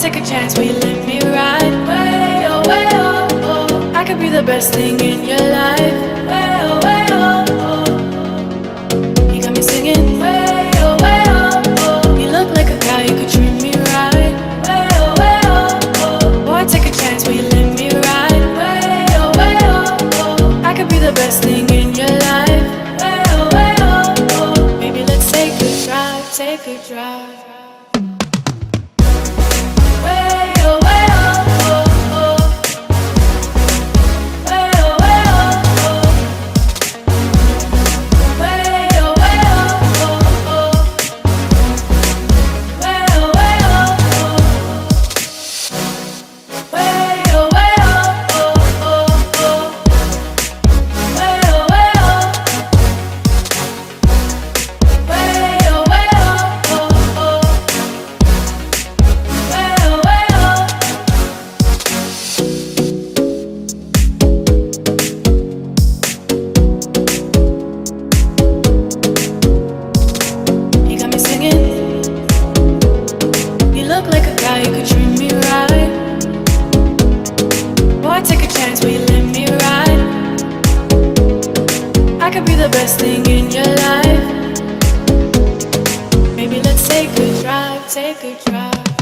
take a chance, will you let me ride? Way oh, way oh, oh. I could be the best thing in your life. Way oh, way oh, oh. You got me singing. Way oh, way oh, oh. You look like a guy, you could treat me right. Way oh, oh. Boy, take a chance, will you let me ride? Way oh, oh. I could be the best thing in your life. Way oh, oh. Maybe let's take a drive, take a drive. You could treat me right. Boy, take a chance, will you let me ride? I could be the best thing in your life. Maybe let's take a drive, take a drive.